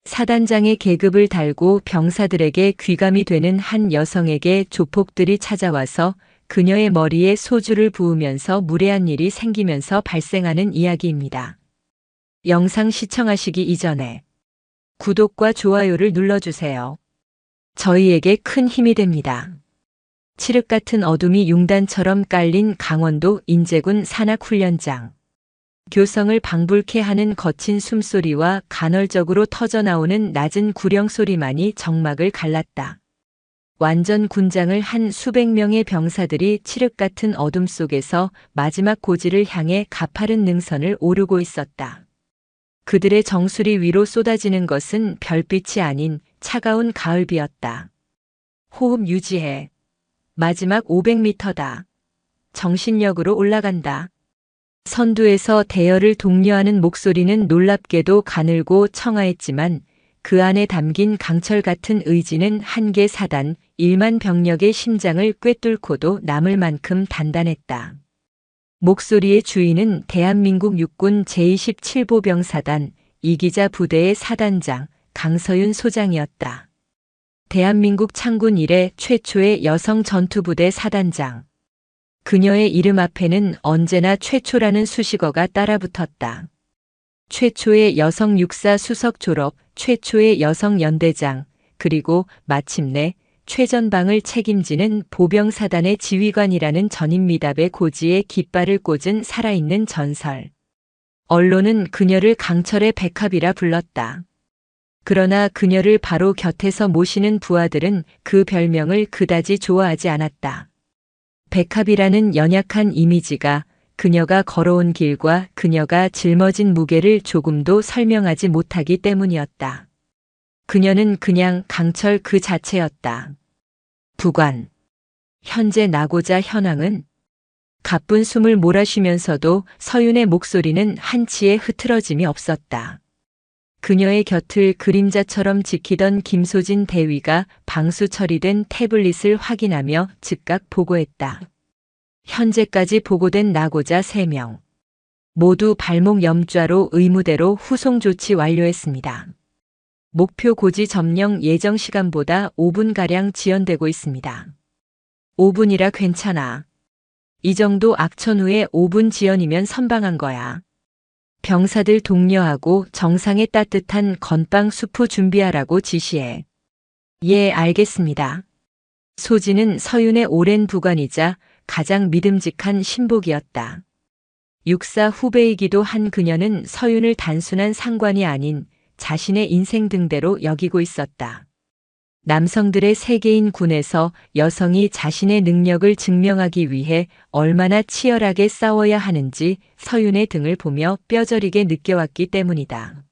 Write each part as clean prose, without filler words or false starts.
사단장의 계급을 달고 병사들에게 귀감이 되는 한 여성에게 조폭들이 찾아와서 그녀의 머리에 소주를 부으면서 무례한 일이 생기면서 발생하는 이야기입니다. 영상 시청하시기 이전에 구독과 좋아요를 눌러주세요. 저희에게 큰 힘이 됩니다. 칠흑 같은 어둠이 융단처럼 깔린 강원도 인제군 산악훈련장. 교성을 방불케 하는 거친 숨소리와 간헐적으로 터져나오는 낮은 구령 소리만이 정막을 갈랐다. 완전 군장을 한 수백 명의 병사들이 칠흑 같은 어둠 속에서 마지막 고지를 향해 가파른 능선을 오르고 있었다. 그들의 정수리 위로 쏟아지는 것은 별빛이 아닌 차가운 가을비였다. 호흡 유지해. 마지막 500m다. 정신력으로 올라간다. 선두에서 대열을 독려하는 목소리는 놀랍게도 가늘고 청아했지만 그 안에 담긴 강철 같은 의지는 한개 사단 1만 병력의 심장을 꿰뚫고도 남을 만큼 단단했다. 목소리의 주인은 대한민국 육군 제27보병사단 이기자 부대의 사단장 강서윤 소장이었다. 대한민국 창군 이래 최초의 여성 전투부대 사단장. 그녀의 이름 앞에는 언제나 최초라는 수식어가 따라붙었다. 최초의 여성 육사 수석 졸업, 최초의 여성 연대장, 그리고 마침내 최전방을 책임지는 보병사단의 지휘관이라는 전임미답의 고지에 깃발을 꽂은 살아있는 전설. 언론은 그녀를 강철의 백합이라 불렀다. 그러나 그녀를 바로 곁에서 모시는 부하들은 그 별명을 그다지 좋아하지 않았다. 백합이라는 연약한 이미지가 그녀가 걸어온 길과 그녀가 짊어진 무게를 조금도 설명하지 못하기 때문이었다. 그녀는 그냥 강철 그 자체였다. 부관. 현재 나고자 현황은? 가쁜 숨을 몰아쉬면서도 서윤의 목소리는 한치의 흐트러짐이 없었다. 그녀의 곁을 그림자처럼 지키던 김소진 대위가 방수 처리된 태블릿을 확인하며 즉각 보고했다. 현재까지 보고된 나고자 3명. 모두 발목 염좌로 의무대로 후송 조치 완료했습니다. 목표 고지 점령 예정 시간보다 5분가량 지연되고 있습니다. 5분이라 괜찮아. 이 정도 악천 후에 5분 지연이면 선방한 거야. 병사들 독려하고 정상의 따뜻한 건빵 수프 준비하라고 지시해. 예, 알겠습니다. 소진은 서윤의 오랜 부관이자 가장 믿음직한 신복이었다. 육사 후배이기도 한 그녀는 서윤을 단순한 상관이 아닌 자신의 인생 등대로 여기고 있었다. 남성들의 세계인 군에서 여성이 자신의 능력을 증명하기 위해 얼마나 치열하게 싸워야 하는지 서윤의 등을 보며 뼈저리게 느껴왔기 때문이다.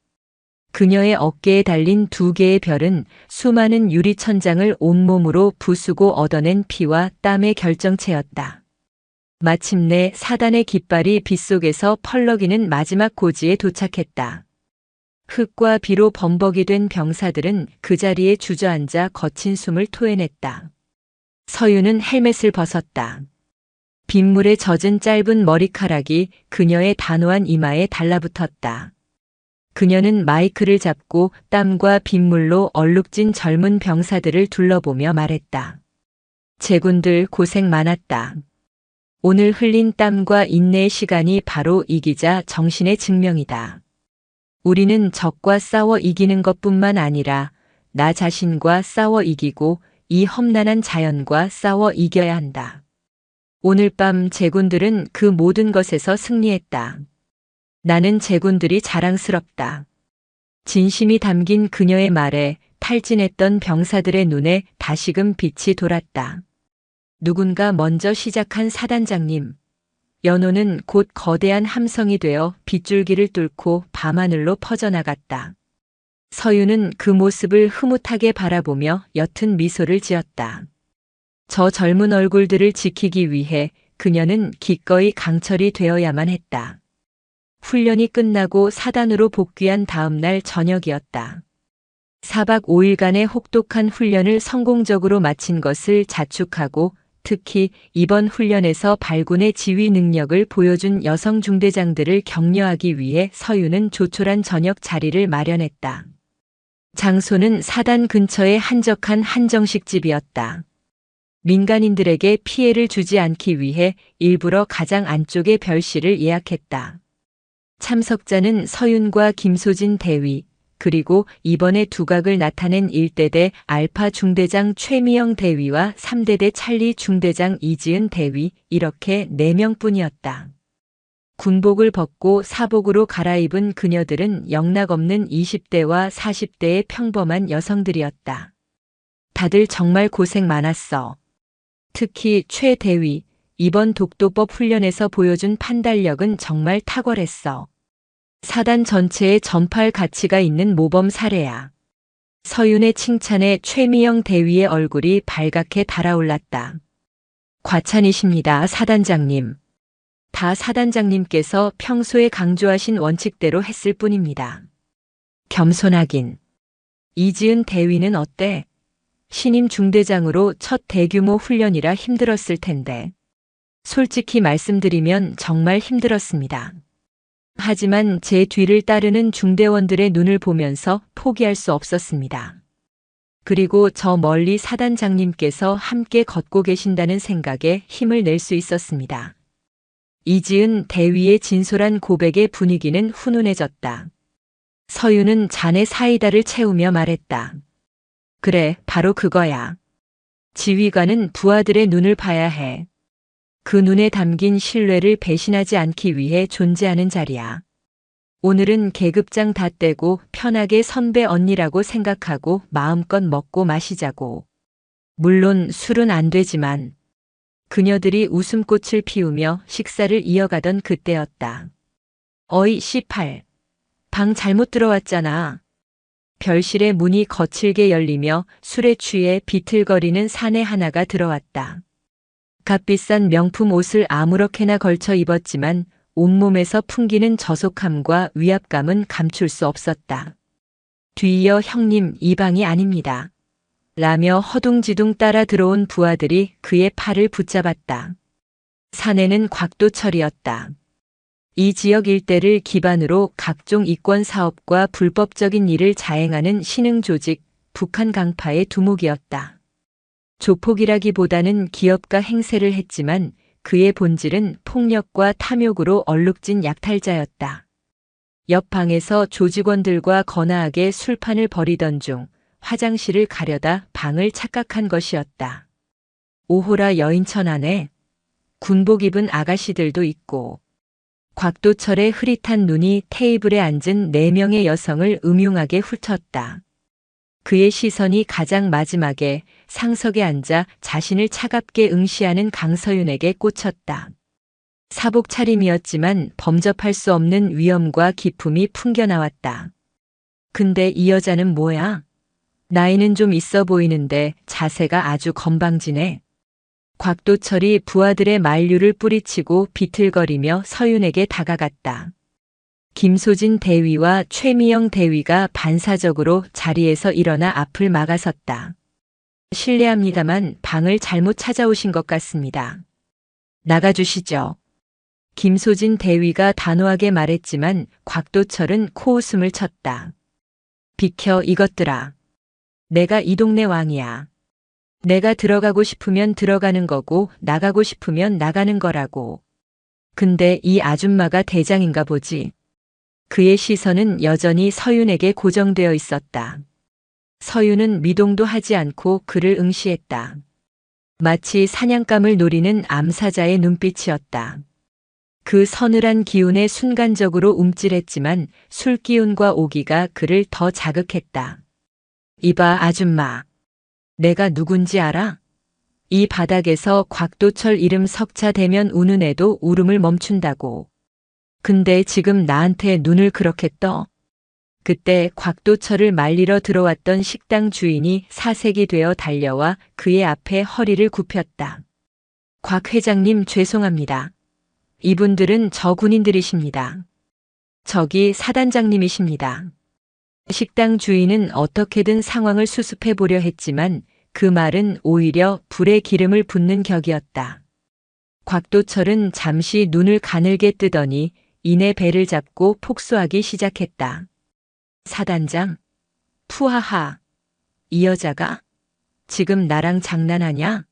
그녀의 어깨에 달린 2개의 별은 수많은 유리천장을 온몸으로 부수고 얻어낸 피와 땀의 결정체였다. 마침내 사단의 깃발이 빗속에서 펄럭이는 마지막 고지에 도착했다. 흙과 비로 범벅이 된 병사들은 그 자리에 주저앉아 거친 숨을 토해냈다. 서윤은 헬멧을 벗었다. 빗물에 젖은 짧은 머리카락이 그녀의 단호한 이마에 달라붙었다. 그녀는 마이크를 잡고 땀과 빗물로 얼룩진 젊은 병사들을 둘러보며 말했다. 제군들 고생 많았다. 오늘 흘린 땀과 인내의 시간이 바로 이기자 정신의 증명이다. 우리는 적과 싸워 이기는 것뿐만 아니라 나 자신과 싸워 이기고 이 험난한 자연과 싸워 이겨야 한다. 오늘 밤 제군들은 그 모든 것에서 승리했다. 나는 제군들이 자랑스럽다. 진심이 담긴 그녀의 말에 탈진했던 병사들의 눈에 다시금 빛이 돌았다. 누군가 먼저 시작한 사단장님. 연호는 곧 거대한 함성이 되어 빗줄기를 뚫고 밤하늘로 퍼져나갔다. 서윤은 그 모습을 흐뭇하게 바라보며 옅은 미소를 지었다. 저 젊은 얼굴들을 지키기 위해 그녀는 기꺼이 강철이 되어야만 했다. 훈련이 끝나고 사단으로 복귀한 다음 날 저녁이었다. 4박 5일간의 혹독한 훈련을 성공적으로 마친 것을 자축하고 특히 이번 훈련에서 발군의 지휘 능력을 보여준 여성 중대장들을 격려하기 위해 서윤은 조촐한 저녁 자리를 마련했다. 장소는 사단 근처의 한적한 한정식집이었다. 민간인들에게 피해를 주지 않기 위해 일부러 가장 안쪽에 별실을 예약했다. 참석자는 서윤과 김소진 대위, 그리고 이번에 두각을 나타낸 1대대 알파 중대장 최미영 대위와 3대대 찰리 중대장 이지은 대위, 이렇게 4명뿐이었다. 군복을 벗고 사복으로 갈아입은 그녀들은 영락없는 20대와 40대의 평범한 여성들이었다. 다들 정말 고생 많았어. 특히 최 대위, 이번 독도법 훈련에서 보여준 판단력은 정말 탁월했어. 사단 전체에 전파할 가치가 있는 모범 사례야. 서윤의 칭찬에 최미영 대위의 얼굴이 발갛게 달아올랐다. 과찬이십니다, 사단장님. 다 사단장님께서 평소에 강조하신 원칙대로 했을 뿐입니다. 겸손하긴. 이지은 대위는 어때? 신임 중대장으로 첫 대규모 훈련이라 힘들었을 텐데. 솔직히 말씀드리면 정말 힘들었습니다. 하지만 제 뒤를 따르는 중대원들의 눈을 보면서 포기할 수 없었습니다. 그리고 저 멀리 사단장님께서 함께 걷고 계신다는 생각에 힘을 낼 수 있었습니다. 이지은 대위의 진솔한 고백의 분위기는 훈훈해졌다. 서윤은 잔에 사이다를 채우며 말했다. 그래, 바로 그거야. 지휘관은 부하들의 눈을 봐야 해. 그 눈에 담긴 신뢰를 배신하지 않기 위해 존재하는 자리야. 오늘은 계급장 다 떼고 편하게 선배 언니라고 생각하고 마음껏 먹고 마시자고. 물론 술은 안 되지만. 그녀들이 웃음꽃을 피우며 식사를 이어가던 그때였다. 어이 18. 방 잘못 들어왔잖아. 별실의 문이 거칠게 열리며 술에 취해 비틀거리는 사내 하나가 들어왔다. 값비싼 명품 옷을 아무렇게나 걸쳐 입었지만 온몸에서 풍기는 저속함과 위압감은 감출 수 없었다. 뒤이어 형님, 이 방이 아닙니다. 라며 허둥지둥 따라 들어온 부하들이 그의 팔을 붙잡았다. 사내는 곽도철이었다. 이 지역 일대를 기반으로 각종 이권 사업과 불법적인 일을 자행하는 신흥 조직 북한 강파의 두목이었다. 조폭이라기보다는 기업가 행세를 했지만 그의 본질은 폭력과 탐욕으로 얼룩진 약탈자였다. 옆 방에서 조직원들과 거나하게 술판을 벌이던 중 화장실을 가려다 방을 착각한 것이었다. 오호라 여인천 안에 군복 입은 아가씨들도 있고 곽도철의 흐릿한 눈이 테이블에 앉은 4명의 여성을 음흉하게 훑었다. 그의 시선이 가장 마지막에 상석에 앉아 자신을 차갑게 응시하는 강서윤에게 꽂혔다. 사복 차림이었지만 범접할 수 없는 위엄과 기품이 풍겨나왔다. 근데 이 여자는 뭐야? 나이는 좀 있어 보이는데 자세가 아주 건방지네. 곽도철이 부하들의 만류를 뿌리치고 비틀거리며 서윤에게 다가갔다. 김소진 대위와 최미영 대위가 반사적으로 자리에서 일어나 앞을 막아섰다. 실례합니다만 방을 잘못 찾아오신 것 같습니다. 나가주시죠. 김소진 대위가 단호하게 말했지만 곽도철은 코웃음을 쳤다. 비켜 이것들아. 내가 이 동네 왕이야. 내가 들어가고 싶으면 들어가는 거고 나가고 싶으면 나가는 거라고. 근데 이 아줌마가 대장인가 보지. 그의 시선은 여전히 서윤에게 고정되어 있었다. 서윤은 미동도 하지 않고 그를 응시했다. 마치 사냥감을 노리는 암사자의 눈빛이었다. 그 서늘한 기운에 순간적으로 움찔했지만 술기운과 오기가 그를 더 자극했다. 이봐 아줌마. 내가 누군지 알아? 이 바닥에서 곽도철 이름 석자 대면 우는 애도 울음을 멈춘다고. 근데 지금 나한테 눈을 그렇게 떠? 그때 곽도철을 말리러 들어왔던 식당 주인이 사색이 되어 달려와 그의 앞에 허리를 굽혔다. 곽 회장님 죄송합니다. 이분들은 저 군인들이십니다. 저기 사단장님이십니다. 식당 주인은 어떻게든 상황을 수습해 보려 했지만 그 말은 오히려 불에 기름을 붓는 격이었다. 곽도철은 잠시 눈을 가늘게 뜨더니 이내 배를 잡고 폭소하기 시작했다. 사단장, 푸하하. 이 여자가? 지금 나랑 장난하냐?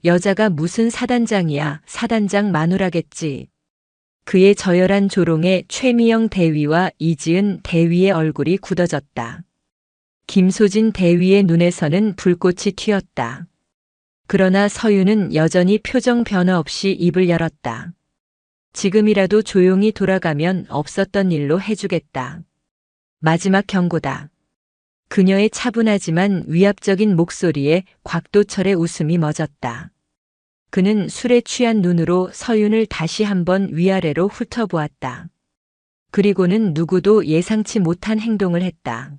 여자가 무슨 사단장이야. 사단장 마누라겠지. 그의 저열한 조롱에 최미영 대위와 이지은 대위의 얼굴이 굳어졌다. 김소진 대위의 눈에서는 불꽃이 튀었다. 그러나 서윤은 여전히 표정 변화 없이 입을 열었다. 지금이라도 조용히 돌아가면 없었던 일로 해주겠다. 마지막 경고다. 그녀의 차분하지만 위압적인 목소리에 곽도철의 웃음이 멎었다. 그는 술에 취한 눈으로 서윤을 다시 한번 위아래로 훑어보았다. 그리고는 누구도 예상치 못한 행동을 했다.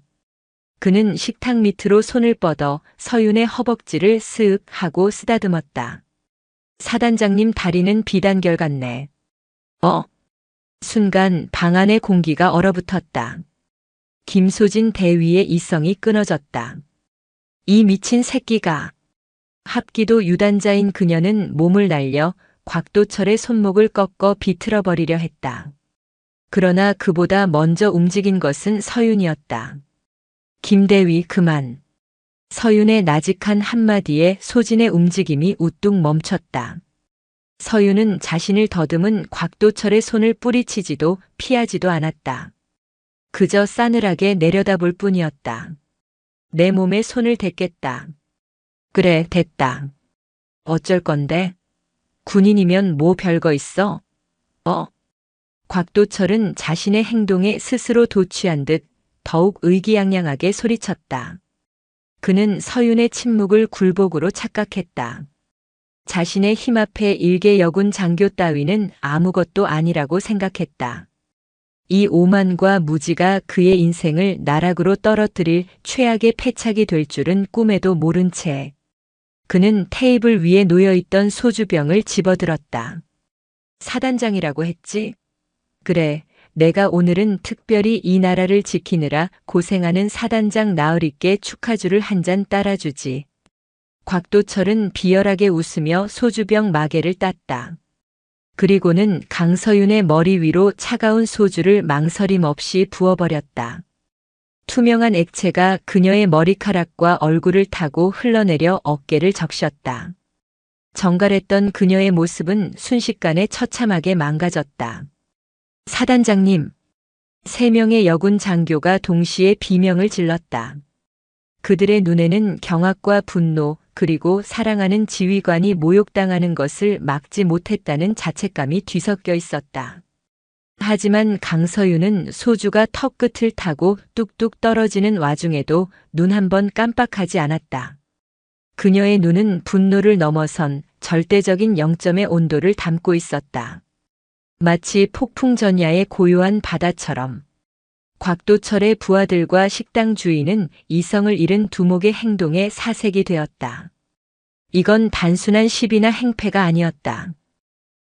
그는 식탁 밑으로 손을 뻗어 서윤의 허벅지를 스윽 하고 쓰다듬었다. 사단장님 다리는 비단결 같네. 순간 방 안의 공기가 얼어붙었다. 김소진 대위의 이성이 끊어졌다. 이 미친 새끼가. 합기도 유단자인 그녀는 몸을 날려 곽도철의 손목을 꺾어 비틀어 버리려 했다. 그러나 그보다 먼저 움직인 것은 서윤이었다. 김대위 그만. 서윤의 나직한 한마디에 소진의 움직임이 우뚝 멈췄다. 서윤은 자신을 더듬은 곽도철의 손을 뿌리치지도 피하지도 않았다. 그저 싸늘하게 내려다볼 뿐이었다. 내 몸에 손을 댔겠다. 그래, 됐다. 어쩔 건데? 군인이면 뭐 별거 있어? 곽도철은 자신의 행동에 스스로 도취한 듯 더욱 의기양양하게 소리쳤다. 그는 서윤의 침묵을 굴복으로 착각했다. 자신의 힘 앞에 일개 여군 장교 따위는 아무것도 아니라고 생각했다. 이 오만과 무지가 그의 인생을 나락으로 떨어뜨릴 최악의 패착이 될 줄은 꿈에도 모른 채 그는 테이블 위에 놓여있던 소주병을 집어들었다. 사단장이라고 했지? 그래, 내가 오늘은 특별히 이 나라를 지키느라 고생하는 사단장 나으리께 축하주를 한 잔 따라주지. 곽도철은 비열하게 웃으며 소주병 마개를 땄다. 그리고는 강서윤의 머리 위로 차가운 소주를 망설임 없이 부어버렸다. 투명한 액체가 그녀의 머리카락과 얼굴을 타고 흘러내려 어깨를 적셨다. 정갈했던 그녀의 모습은 순식간에 처참하게 망가졌다. 사단장님. 3명의 여군 장교가 동시에 비명을 질렀다. 그들의 눈에는 경악과 분노 그리고 사랑하는 지휘관이 모욕당하는 것을 막지 못했다는 자책감이 뒤섞여 있었다. 하지만 강서윤은 소주가 턱끝을 타고 뚝뚝 떨어지는 와중에도 눈 한 번 깜빡하지 않았다. 그녀의 눈은 분노를 넘어선 절대적인 0점의 온도를 담고 있었다. 마치 폭풍 전야의 고요한 바다처럼. 곽도철의 부하들과 식당 주인은 이성을 잃은 두목의 행동에 사색이 되었다. 이건 단순한 시비나 행패가 아니었다.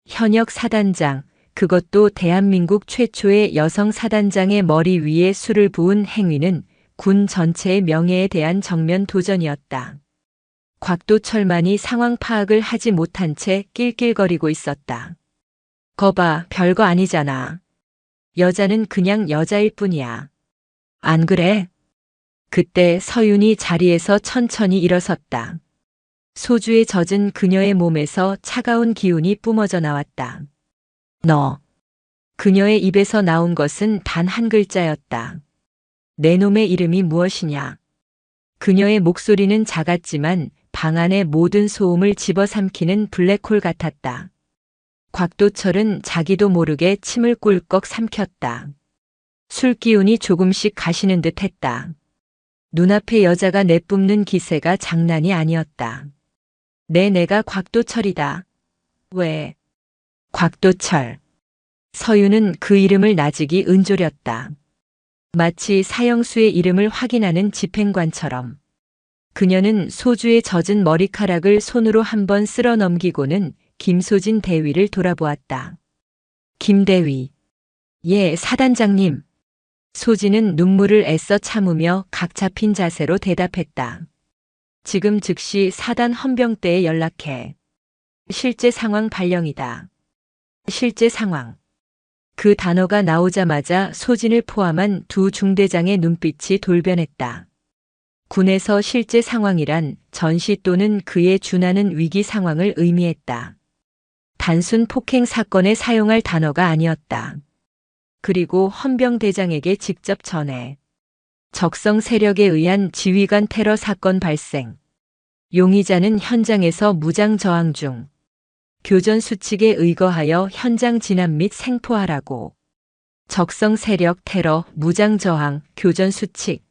현역 사단장, 그것도 대한민국 최초의 여성 사단장의 머리 위에 술을 부은 행위는 군 전체의 명예에 대한 정면 도전이었다. 곽도철만이 상황 파악을 하지 못한 채 낄낄거리고 있었다. 거봐, 별거 아니잖아. 여자는 그냥 여자일 뿐이야. 안 그래? 그때 서윤이 자리에서 천천히 일어섰다. 소주에 젖은 그녀의 몸에서 차가운 기운이 뿜어져 나왔다. 너. 그녀의 입에서 나온 것은 단 한 글자였다. 내 놈의 이름이 무엇이냐? 그녀의 목소리는 작았지만 방 안의 모든 소음을 집어삼키는 블랙홀 같았다. 곽도철은 자기도 모르게 침을 꿀꺽 삼켰다. 술 기운이 조금씩 가시는 듯 했다. 눈앞의 여자가 내뿜는 기세가 장난이 아니었다. 내가 곽도철이다. 왜? 곽도철. 서윤은 그 이름을 나직이 은졸였다. 마치 사형수의 이름을 확인하는 집행관처럼. 그녀는 소주에 젖은 머리카락을 손으로 한번 쓸어 넘기고는 김소진 대위를 돌아보았다. 김대위. 예, 사단장님. 소진은 눈물을 애써 참으며 각 잡힌 자세로 대답했다. 지금 즉시 사단 헌병대에 연락해. 실제 상황 발령이다. 실제 상황. 그 단어가 나오자마자 소진을 포함한 두 중대장의 눈빛이 돌변했다. 군에서 실제 상황이란 전시 또는 그에 준하는 위기 상황을 의미했다. 단순 폭행 사건에 사용할 단어가 아니었다. 그리고 헌병대장에게 직접 전해 적성 세력에 의한 지휘관 테러 사건 발생. 용의자는 현장에서 무장 저항 중. 교전 수칙에 의거하여 현장 진압 및 생포하라고. 적성 세력 테러, 무장 저항, 교전 수칙.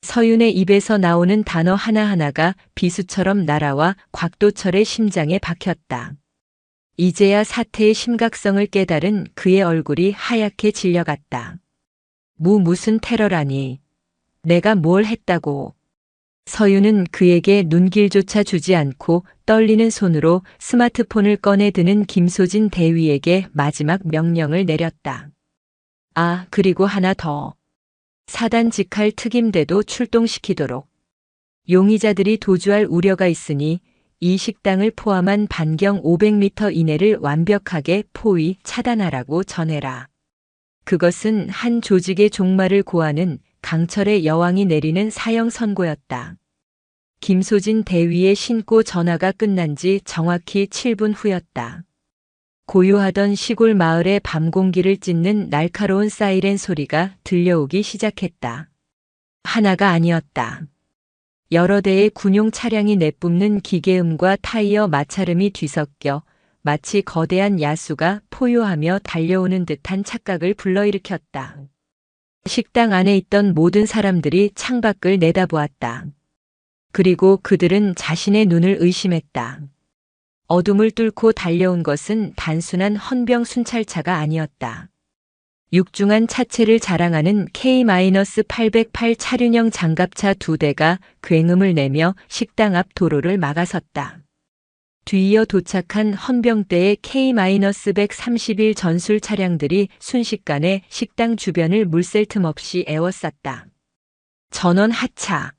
서윤의 입에서 나오는 단어 하나하나가 비수처럼 날아와 곽도철의 심장에 박혔다. 이제야 사태의 심각성을 깨달은 그의 얼굴이 하얗게 질려갔다. 무슨 테러라니. 내가 뭘 했다고. 서윤은 그에게 눈길조차 주지 않고 떨리는 손으로 스마트폰을 꺼내 드는 김소진 대위에게 마지막 명령을 내렸다. 아, 그리고 하나 더. 사단 직할 특임대도 출동시키도록. 용의자들이 도주할 우려가 있으니 이 식당을 포함한 반경 500m 이내를 완벽하게 포위 차단하라고 전해라. 그것은 한 조직의 종말을 고하는 강철의 여왕이 내리는 사형 선고였다. 김소진 대위의 신고 전화가 끝난 지 정확히 7분 후였다. 고요하던 시골 마을의 밤 공기를 찢는 날카로운 사이렌 소리가 들려오기 시작했다. 하나가 아니었다. 여러 대의 군용 차량이 내뿜는 기계음과 타이어 마찰음이 뒤섞여 마치 거대한 야수가 포효하며 달려오는 듯한 착각을 불러일으켰다. 식당 안에 있던 모든 사람들이 창밖을 내다보았다. 그리고 그들은 자신의 눈을 의심했다. 어둠을 뚫고 달려온 것은 단순한 헌병 순찰차가 아니었다. 육중한 차체를 자랑하는 K-808 차륜형 장갑차 2대가 굉음을 내며 식당 앞 도로를 막아섰다. 뒤이어 도착한 헌병대의 K-131 전술 차량들이 순식간에 식당 주변을 물샐 틈 없이 에워쌌다. 전원 하차.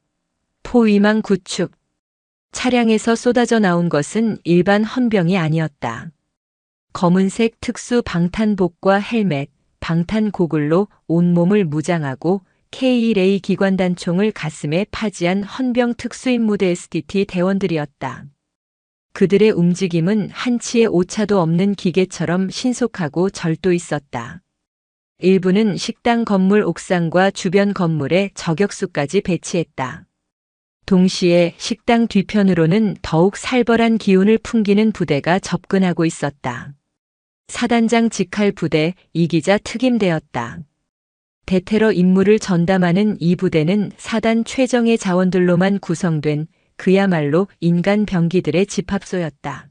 포위망 구축. 차량에서 쏟아져 나온 것은 일반 헌병이 아니었다. 검은색 특수 방탄복과 헬멧, 방탄 고글로 온몸을 무장하고 K1A 기관단총을 가슴에 파지한 헌병 특수임무대 SDT 대원들이었다. 그들의 움직임은 한치의 오차도 없는 기계처럼 신속하고 절도 있었다. 일부는 식당 건물 옥상과 주변 건물에 저격수까지 배치했다. 동시에 식당 뒤편으로는 더욱 살벌한 기운을 풍기는 부대가 접근하고 있었다. 사단장 직할 부대 이기자 특임대였다. 대테러 임무를 전담하는 이 부대는 사단 최정예 자원들로만 구성된 그야말로 인간 병기들의 집합소였다.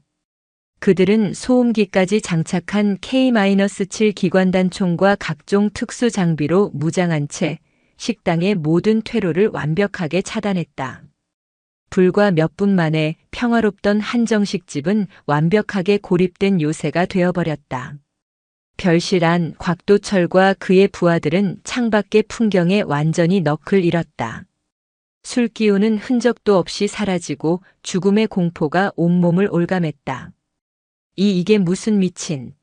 그들은 소음기까지 장착한 K-7 기관단총과 각종 특수 장비로 무장한 채 식당의 모든 퇴로를 완벽하게 차단했다. 불과 몇 분 만에 평화롭던 한정식집은 완벽하게 고립된 요새가 되어버렸다. 별실 안 곽도철과 그의 부하들은 창밖의 풍경에 완전히 넋을 잃었다. 술 기운은 흔적도 없이 사라지고 죽음의 공포가 온몸을 올감했다. 이게 무슨 미친.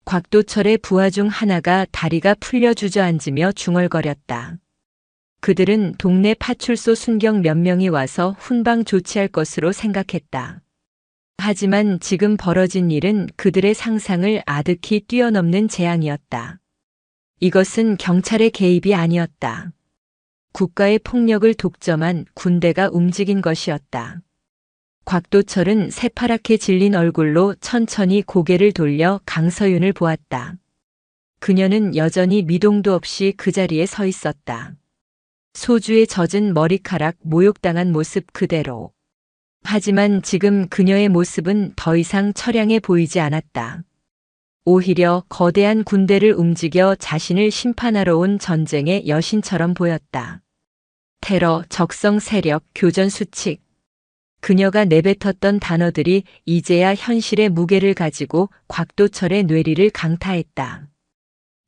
곽도철의 부하 중 하나가 다리가 풀려 주저앉으며 중얼거렸다. 그들은 동네 파출소 순경 몇 명이 와서 훈방 조치할 것으로 생각했다. 하지만 지금 벌어진 일은 그들의 상상을 아득히 뛰어넘는 재앙이었다. 이것은 경찰의 개입이 아니었다. 국가의 폭력을 독점한 군대가 움직인 것이었다. 곽도철은 새파랗게 질린 얼굴로 천천히 고개를 돌려 강서윤을 보았다. 그녀는 여전히 미동도 없이 그 자리에 서 있었다. 소주에 젖은 머리카락 모욕당한 모습 그대로. 하지만 지금 그녀의 모습은 더 이상 처량해 보이지 않았다. 오히려 거대한 군대를 움직여 자신을 심판하러 온 전쟁의 여신처럼 보였다. 테러, 적성 세력, 교전 수칙. 그녀가 내뱉었던 단어들이 이제야 현실의 무게를 가지고 곽도철의 뇌리를 강타했다.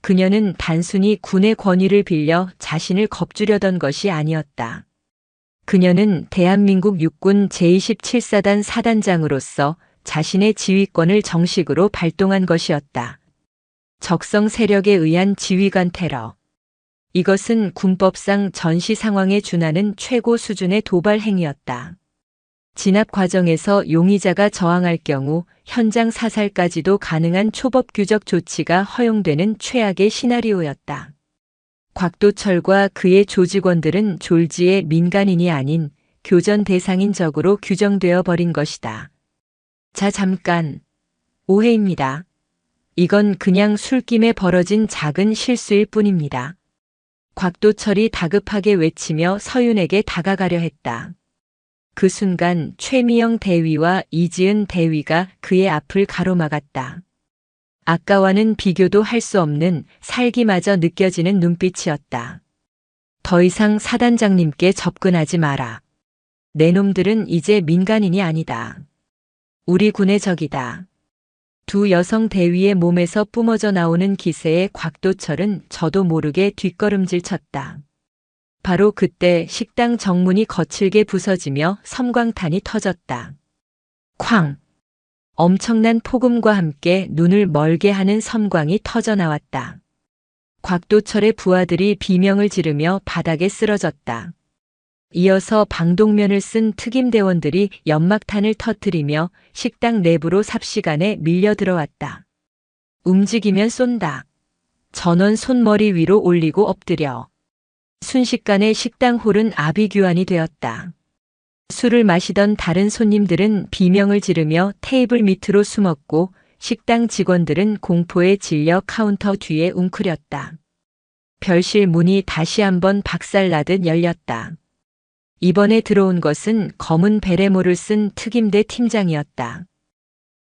그녀는 단순히 군의 권위를 빌려 자신을 겁주려던 것이 아니었다. 그녀는 대한민국 육군 제27사단 사단장으로서 자신의 지휘권을 정식으로 발동한 것이었다. 적성 세력에 의한 지휘관 테러. 이것은 군법상 전시 상황에 준하는 최고 수준의 도발 행위였다. 진압 과정에서 용의자가 저항할 경우 현장 사살까지도 가능한 초법규적 조치가 허용되는 최악의 시나리오였다. 곽도철과 그의 조직원들은 졸지의 민간인이 아닌 교전 대상인 적으로 규정되어 버린 것이다. 자, 잠깐. 오해입니다. 이건 그냥 술김에 벌어진 작은 실수일 뿐입니다. 곽도철이 다급하게 외치며 서윤에게 다가가려 했다. 그 순간 최미영 대위와 이지은 대위가 그의 앞을 가로막았다. 아까와는 비교도 할 수 없는 살기마저 느껴지는 눈빛이었다. 더 이상 사단장님께 접근하지 마라. 내 놈들은 이제 민간인이 아니다. 우리 군의 적이다. 두 여성 대위의 몸에서 뿜어져 나오는 기세에 곽도철은 저도 모르게 뒷걸음질 쳤다. 바로 그때 식당 정문이 거칠게 부서지며 섬광탄이 터졌다. 쾅! 엄청난 폭음과 함께 눈을 멀게 하는 섬광이 터져 나왔다. 곽도철의 부하들이 비명을 지르며 바닥에 쓰러졌다. 이어서 방독면을 쓴 특임대원들이 연막탄을 터뜨리며 식당 내부로 삽시간에 밀려 들어왔다. 움직이면 쏜다. 전원 손머리 위로 올리고 엎드려. 순식간에 식당 홀은 아비규환이 되었다. 술을 마시던 다른 손님들은 비명을 지르며 테이블 밑으로 숨었고 식당 직원들은 공포에 질려 카운터 뒤에 웅크렸다. 별실 문이 다시 한번 박살나듯 열렸다. 이번에 들어온 것은 검은 베레모를 쓴 특임대 팀장이었다.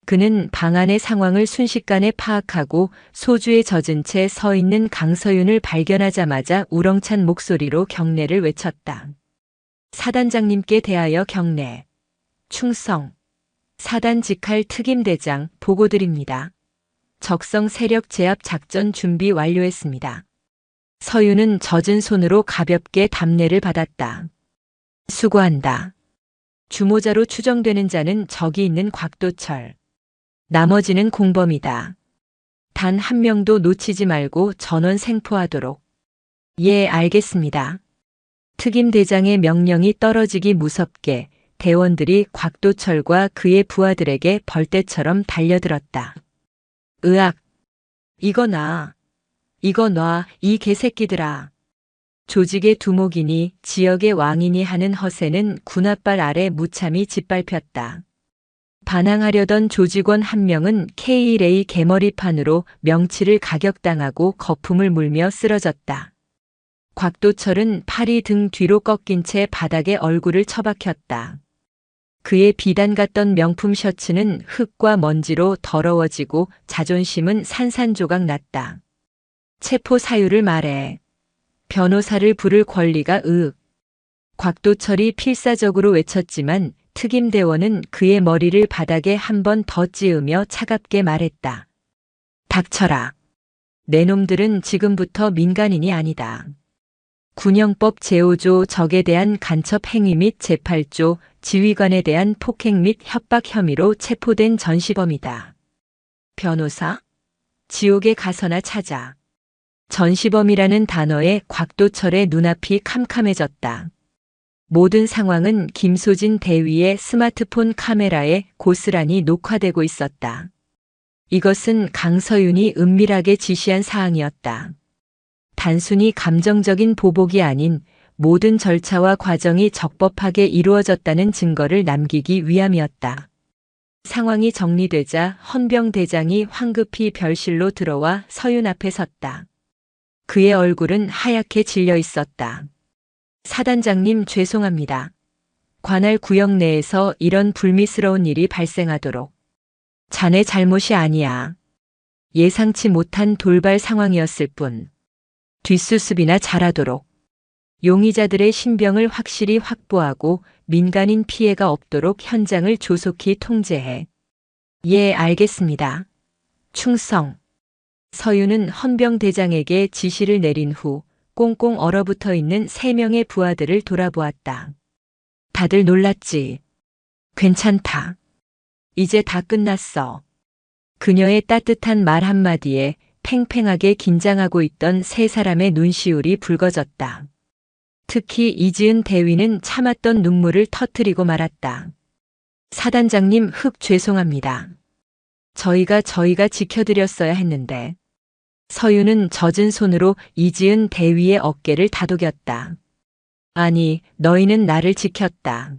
그는 방 안의 상황을 순식간에 파악하고 소주에 젖은 채 서 있는 강서윤을 발견하자마자 우렁찬 목소리로 경례를 외쳤다. 사단장님께 대하여 경례. 충성. 사단 직할 특임대장 보고드립니다. 적성 세력 제압 작전 준비 완료했습니다. 서윤은 젖은 손으로 가볍게 답례를 받았다. 수고한다. 주모자로 추정되는 자는 저기 있는 곽도철. 나머지는 공범이다. 단 한 명도 놓치지 말고 전원 생포하도록. 예, 알겠습니다. 특임대장의 명령이 떨어지기 무섭게 대원들이 곽도철과 그의 부하들에게 벌떼처럼 달려들었다. 으악! 이거 놔. 이거 놔, 이 개새끼들아. 조직의 두목이니 지역의 왕이니 하는 허세는 군홧발 아래 무참히 짓밟혔다. 반항하려던 조직원 한 명은 K1A 개머리판으로 명치를 가격당하고 거품을 물며 쓰러졌다. 곽도철은 팔이 등 뒤로 꺾인 채 바닥에 얼굴을 처박혔다. 그의 비단 같던 명품 셔츠는 흙과 먼지로 더러워지고 자존심은 산산조각 났다. 체포 사유를 말해. 변호사를 부를 권리가 곽도철이 필사적으로 외쳤지만 특임대원은 그의 머리를 바닥에 한 번 더 찌으며 차갑게 말했다. 닥쳐라. 내 놈들은 지금부터 민간인이 아니다. 군형법 제5조 적에 대한 간첩 행위 및 제8조 지휘관에 대한 폭행 및 협박 혐의로 체포된 전시범이다. 변호사? 지옥에 가서나 찾아. 전시범이라는 단어에 곽도철의 눈앞이 캄캄해졌다. 모든 상황은 김소진 대위의 스마트폰 카메라에 고스란히 녹화되고 있었다. 이것은 강서윤이 은밀하게 지시한 사항이었다. 단순히 감정적인 보복이 아닌 모든 절차와 과정이 적법하게 이루어졌다는 증거를 남기기 위함이었다. 상황이 정리되자 헌병대장이 황급히 별실로 들어와 서윤 앞에 섰다. 그의 얼굴은 하얗게 질려 있었다. 사단장님 죄송합니다. 관할 구역 내에서 이런 불미스러운 일이 발생하도록. 자네 잘못이 아니야. 예상치 못한 돌발 상황이었을 뿐. 뒷수습이나 잘하도록. 용의자들의 신병을 확실히 확보하고 민간인 피해가 없도록 현장을 조속히 통제해. 예, 알겠습니다. 충성. 서윤은 헌병대장에게 지시를 내린 후 꽁꽁 얼어붙어 있는 3명의 부하들을 돌아보았다. 다들 놀랐지? 괜찮다. 이제 다 끝났어. 그녀의 따뜻한 말 한마디에 팽팽하게 긴장하고 있던 세 사람의 눈시울이 붉어졌다. 특히 이지은 대위는 참았던 눈물을 터뜨리고 말았다. 사단장님, 죄송합니다. 저희가 지켜드렸어야 했는데. 서윤은 젖은 손으로 이지은 대위의 어깨를 다독였다. 아니, 너희는 나를 지켰다.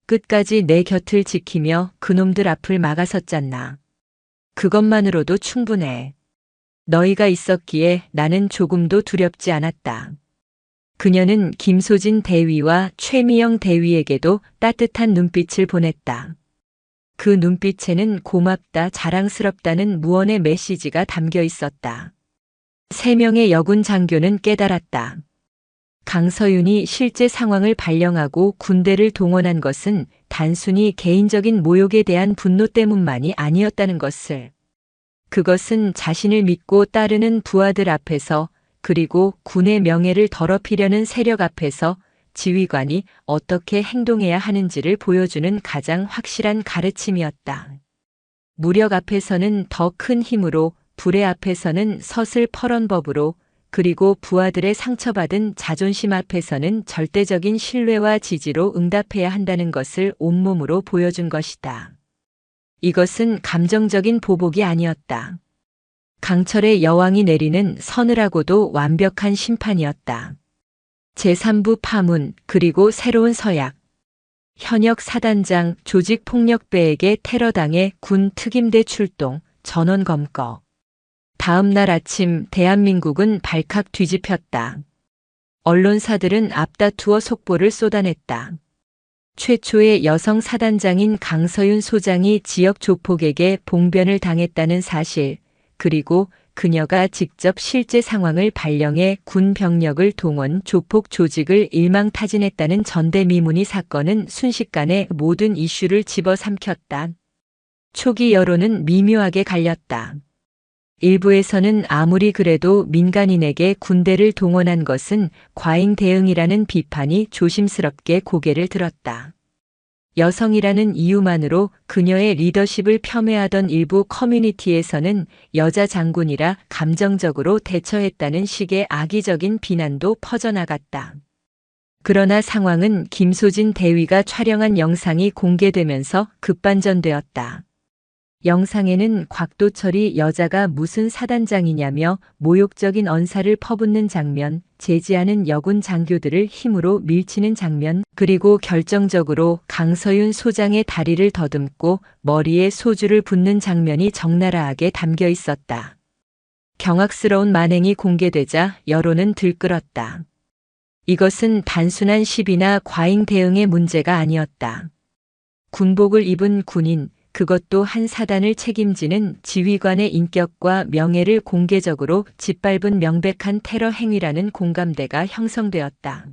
끝까지 내 곁을 지키며 그놈들 앞을 막아섰잖아. 그것만으로도 충분해. 너희가 있었기에 나는 조금도 두렵지 않았다. 그녀는 김소진 대위와 최미영 대위에게도 따뜻한 눈빛을 보냈다. 그 눈빛에는 고맙다, 자랑스럽다는 무언의 메시지가 담겨 있었다. 세 명의 여군 장교는 깨달았다. 강서윤이 실제 상황을 발령하고 군대를 동원한 것은 단순히 개인적인 모욕에 대한 분노 때문만이 아니었다는 것을. 그것은 자신을 믿고 따르는 부하들 앞에서, 그리고 군의 명예를 더럽히려는 세력 앞에서 지휘관이 어떻게 행동해야 하는지를 보여주는 가장 확실한 가르침이었다. 무력 앞에서는 더 큰 힘으로, 불의 앞에서는 서슬 퍼런 법으로, 그리고 부하들의 상처받은 자존심 앞에서는 절대적인 신뢰와 지지로 응답해야 한다는 것을 온몸으로 보여준 것이다. 이것은 감정적인 보복이 아니었다. 강철의 여왕이 내리는 서늘하고도 완벽한 심판이었다. 제3부 파문, 그리고 새로운 서약. 현역 사단장 조직폭력배에게 테러당해 군 특임대 출동, 전원 검거. 다음 날 아침 대한민국은 발칵 뒤집혔다. 언론사들은 앞다투어 속보를 쏟아냈다. 최초의 여성 사단장인 강서윤 소장이 지역 조폭에게 봉변을 당했다는 사실, 그리고 그녀가 직접 실제 상황을 발령해 군 병력을 동원 조폭 조직을 일망타진했다는 전대미문이 사건은 순식간에 모든 이슈를 집어삼켰다. 초기 여론은 미묘하게 갈렸다. 일부에서는 아무리 그래도 민간인에게 군대를 동원한 것은 과잉 대응이라는 비판이 조심스럽게 고개를 들었다. 여성이라는 이유만으로 그녀의 리더십을 폄훼하던 일부 커뮤니티에서는 여자 장군이라 감정적으로 대처했다는 식의 악의적인 비난도 퍼져나갔다. 그러나 상황은 김소진 대위가 촬영한 영상이 공개되면서 급반전되었다. 영상에는 곽도철이 여자가 무슨 사단장이냐며 모욕적인 언사를 퍼붓는 장면, 제지하는 여군 장교들을 힘으로 밀치는 장면, 그리고 결정적으로 강서윤 소장의 다리를 더듬고 머리에 소주를 붓는 장면이 적나라하게 담겨 있었다. 경악스러운 만행이 공개되자 여론은 들끓었다. 이것은 단순한 시비나 과잉 대응의 문제가 아니었다. 군복을 입은 군인, 그것도 한 사단을 책임지는 지휘관의 인격과 명예를 공개적으로 짓밟은 명백한 테러 행위라는 공감대가 형성되었다.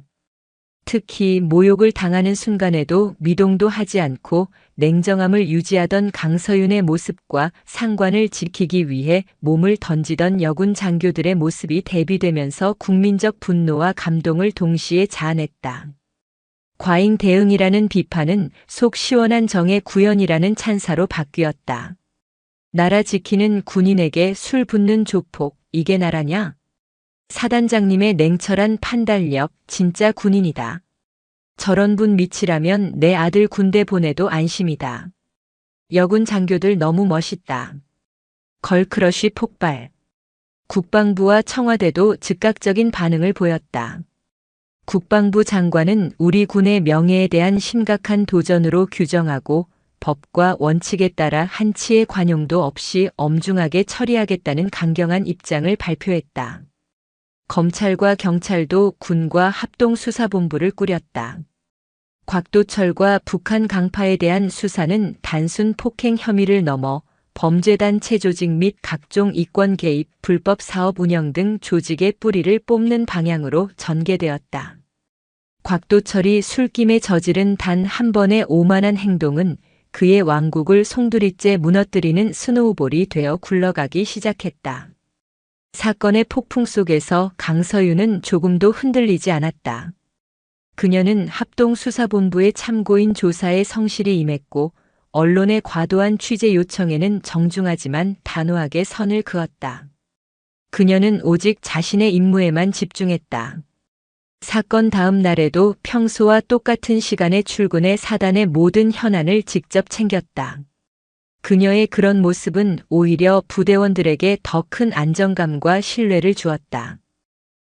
특히 모욕을 당하는 순간에도 미동도 하지 않고 냉정함을 유지하던 강서윤의 모습과 상관을 지키기 위해 몸을 던지던 여군 장교들의 모습이 대비되면서 국민적 분노와 감동을 동시에 자아냈다. 과잉 대응이라는 비판은 속 시원한 정의 구현이라는 찬사로 바뀌었다. 나라 지키는 군인에게 술 붓는 조폭, 이게 나라냐? 사단장님의 냉철한 판단력, 진짜 군인이다. 저런 분 밑이라면 내 아들 군대 보내도 안심이다. 여군 장교들 너무 멋있다. 걸크러쉬 폭발. 국방부와 청와대도 즉각적인 반응을 보였다. 국방부 장관은 우리 군의 명예에 대한 심각한 도전으로 규정하고 법과 원칙에 따라 한치의 관용도 없이 엄중하게 처리하겠다는 강경한 입장을 발표했다. 검찰과 경찰도 군과 합동수사본부를 꾸렸다. 곽도철과 북한 강파에 대한 수사는 단순 폭행 혐의를 넘어 범죄단체 조직 및 각종 이권 개입, 불법 사업 운영 등 조직의 뿌리를 뽑는 방향으로 전개되었다. 곽도철이 술김에 저지른 단 한 번의 오만한 행동은 그의 왕국을 송두리째 무너뜨리는 스노우볼이 되어 굴러가기 시작했다. 사건의 폭풍 속에서 강서윤은 조금도 흔들리지 않았다. 그녀는 합동수사본부의 참고인 조사에 성실히 임했고 언론의 과도한 취재 요청에는 정중하지만 단호하게 선을 그었다. 그녀는 오직 자신의 임무에만 집중했다. 사건 다음 날에도 평소와 똑같은 시간에 출근해 사단의 모든 현안을 직접 챙겼다. 그녀의 그런 모습은 오히려 부대원들에게 더 큰 안정감과 신뢰를 주었다.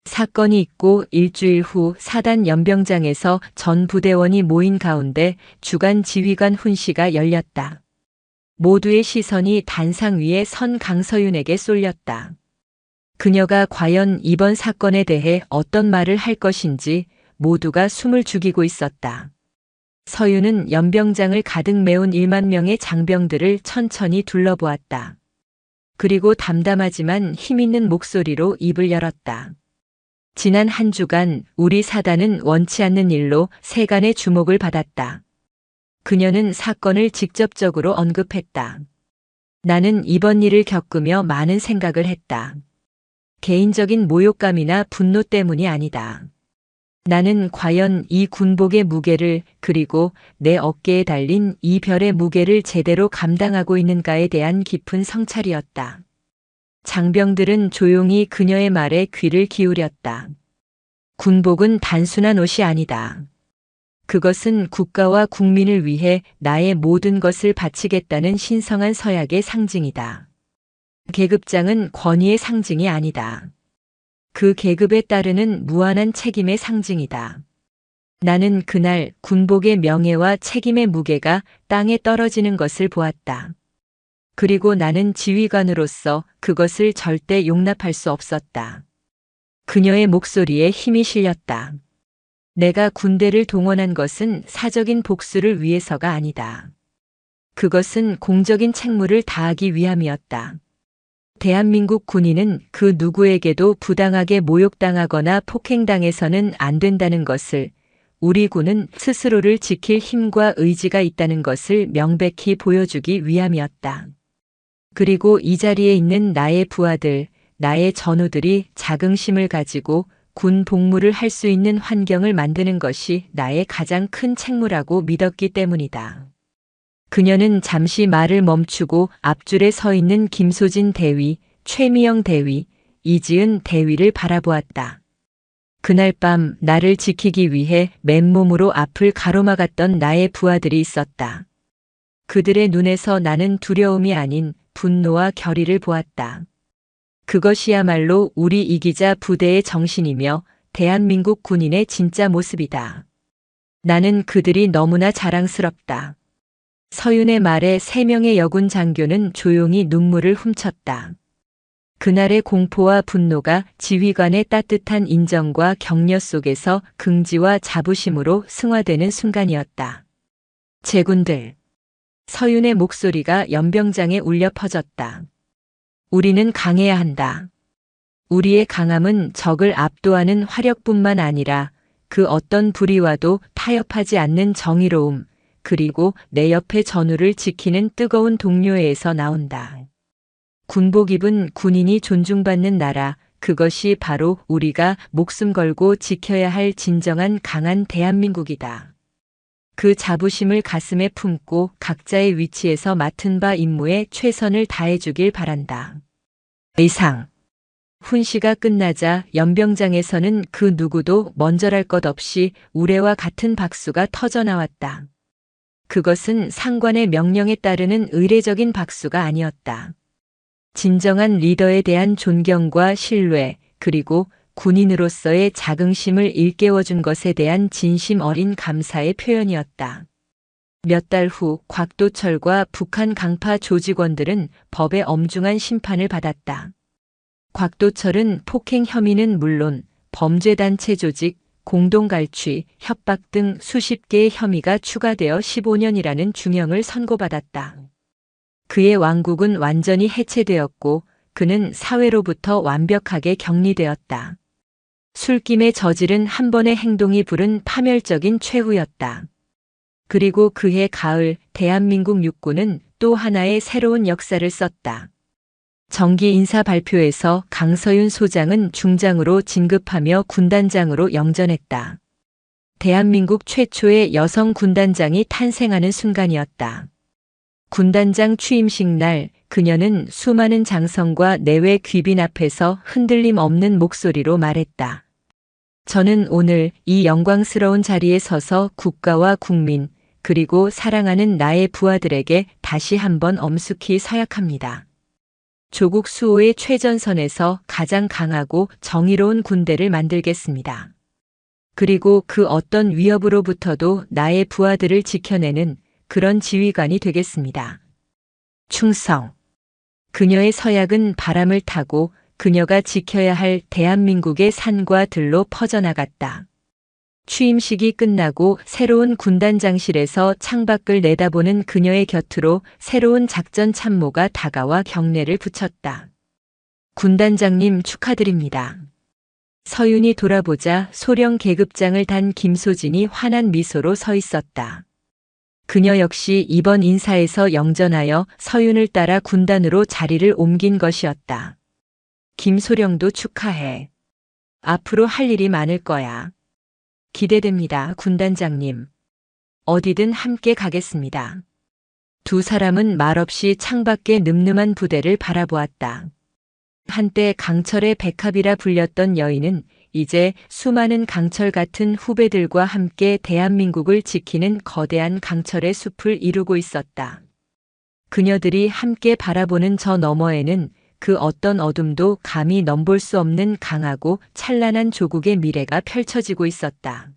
사건이 있고 일주일 후 사단 연병장에서 전 부대원이 모인 가운데 주간 지휘관 훈시가 열렸다. 모두의 시선이 단상 위에 선 강서윤에게 쏠렸다. 그녀가 과연 이번 사건에 대해 어떤 말을 할 것인지 모두가 숨을 죽이고 있었다. 서윤은 연병장을 가득 메운 1만 명의 장병들을 천천히 둘러보았다. 그리고 담담하지만 힘있는 목소리로 입을 열었다. 지난 한 주간 우리 사단은 원치 않는 일로 세간의 주목을 받았다. 그녀는 사건을 직접적으로 언급했다. 나는 이번 일을 겪으며 많은 생각을 했다. 개인적인 모욕감이나 분노 때문이 아니다. 나는 과연 이 군복의 무게를 그리고 내 어깨에 달린 이 별의 무게를 제대로 감당하고 있는가에 대한 깊은 성찰이었다. 장병들은 조용히 그녀의 말에 귀를 기울였다. 군복은 단순한 옷이 아니다. 그것은 국가와 국민을 위해 나의 모든 것을 바치겠다는 신성한 서약의 상징이다. 계급장은 권위의 상징이 아니다. 그 계급에 따르는 무한한 책임의 상징이다. 나는 그날 군복의 명예와 책임의 무게가 땅에 떨어지는 것을 보았다. 그리고 나는 지휘관으로서 그것을 절대 용납할 수 없었다. 그녀의 목소리에 힘이 실렸다. 내가 군대를 동원한 것은 사적인 복수를 위해서가 아니다. 그것은 공적인 책무를 다하기 위함이었다. 대한민국 군인은 그 누구에게도 부당하게 모욕당하거나 폭행당해서는 안 된다는 것을, 우리 군은 스스로를 지킬 힘과 의지가 있다는 것을 명백히 보여주기 위함이었다. 그리고 이 자리에 있는 나의 부하들, 나의 전우들이 자긍심을 가지고 군 복무를 할 수 있는 환경을 만드는 것이 나의 가장 큰 책무라고 믿었기 때문이다. 그녀는 잠시 말을 멈추고 앞줄에 서 있는 김소진 대위, 최미영 대위, 이지은 대위를 바라보았다. 그날 밤 나를 지키기 위해 맨몸으로 앞을 가로막았던 나의 부하들이 있었다. 그들의 눈에서 나는 두려움이 아닌 분노와 결의를 보았다. 그것이야말로 우리 이기자 부대의 정신이며 대한민국 군인의 진짜 모습이다. 나는 그들이 너무나 자랑스럽다. 서윤의 말에 3명의 여군 장교는 조용히 눈물을 훔쳤다. 그날의 공포와 분노가 지휘관의 따뜻한 인정과 격려 속에서 긍지와 자부심으로 승화되는 순간이었다. 제군들. 서윤의 목소리가 연병장에 울려 퍼졌다. 우리는 강해야 한다. 우리의 강함은 적을 압도하는 화력뿐만 아니라 그 어떤 불의와도 타협하지 않는 정의로움, 그리고 내 옆의 전우를 지키는 뜨거운 동료애에서 나온다. 군복 입은 군인이 존중받는 나라, 그것이 바로 우리가 목숨 걸고 지켜야 할 진정한 강한 대한민국이다. 그 자부심을 가슴에 품고 각자의 위치에서 맡은 바 임무에 최선을 다해주길 바란다. 이상. 훈시가 끝나자 연병장에서는 그 누구도 먼저랄 것 없이 우레와 같은 박수가 터져나왔다. 그것은 상관의 명령에 따르는 의례적인 박수가 아니었다. 진정한 리더에 대한 존경과 신뢰, 그리고 군인으로서의 자긍심을 일깨워준 것에 대한 진심 어린 감사의 표현이었다. 몇 달 후 곽도철과 북한 강파 조직원들은 법의 엄중한 심판을 받았다. 곽도철은 폭행 혐의는 물론 범죄단체 조직, 공동갈취, 협박 등 수십 개의 혐의가 추가되어 15년이라는 중형을 선고받았다. 그의 왕국은 완전히 해체되었고 그는 사회로부터 완벽하게 격리되었다. 술김에 저지른 한 번의 행동이 부른 파멸적인 최후였다. 그리고 그해 가을 대한민국 육군은 또 하나의 새로운 역사를 썼다. 정기 인사 발표에서 강서윤 소장은 중장으로 진급하며 군단장으로 영전했다. 대한민국 최초의 여성 군단장이 탄생하는 순간이었다. 군단장 취임식 날 그녀는 수많은 장성과 내외 귀빈 앞에서 흔들림 없는 목소리로 말했다. 저는 오늘 이 영광스러운 자리에 서서 국가와 국민, 그리고 사랑하는 나의 부하들에게 다시 한번 엄숙히 서약합니다. 조국 수호의 최전선에서 가장 강하고 정의로운 군대를 만들겠습니다. 그리고 그 어떤 위협으로부터도 나의 부하들을 지켜내는 그런 지휘관이 되겠습니다. 충성. 그녀의 서약은 바람을 타고 그녀가 지켜야 할 대한민국의 산과 들로 퍼져나갔다. 취임식이 끝나고 새로운 군단장실에서 창밖을 내다보는 그녀의 곁으로 새로운 작전 참모가 다가와 경례를 붙였다. 군단장님 축하드립니다. 서윤이 돌아보자 소령 계급장을 단 김소진이 환한 미소로 서 있었다. 그녀 역시 이번 인사에서 영전하여 서윤을 따라 군단으로 자리를 옮긴 것이었다. 김소령도 축하해. 앞으로 할 일이 많을 거야. 기대됩니다, 군단장님. 어디든 함께 가겠습니다. 두 사람은 말없이 창밖의 늠름한 부대를 바라보았다. 한때 강철의 백합이라 불렸던 여인은 이제 수많은 강철 같은 후배들과 함께 대한민국을 지키는 거대한 강철의 숲을 이루고 있었다. 그녀들이 함께 바라보는 저 너머에는 그 어떤 어둠도 감히 넘볼 수 없는 강하고 찬란한 조국의 미래가 펼쳐지고 있었다.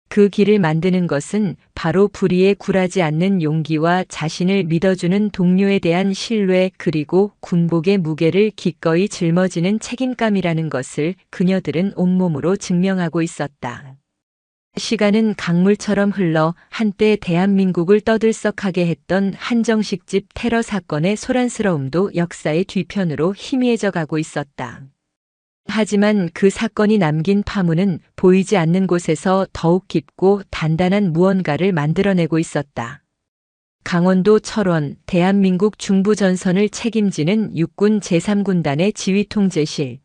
그 길을 만드는 것은 바로 불의에 굴하지 않는 용기와 자신을 믿어주는 동료에 대한 신뢰 그리고 군복의 무게를 기꺼이 짊어지는 책임감이라는 것을 그녀들은 온몸으로 증명하고 있었다. 시간은 강물처럼 흘러 한때 대한민국을 떠들썩하게 했던 한정식집 테러 사건의 소란스러움도 역사의 뒤편으로 희미해져 가고 있었다. 하지만 그 사건이 남긴 파문은 보이지 않는 곳에서 더욱 깊고 단단한 무언가를 만들어내고 있었다. 강원도 철원, 대한민국 중부전선을 책임지는 육군 제3군단의 지휘통제실.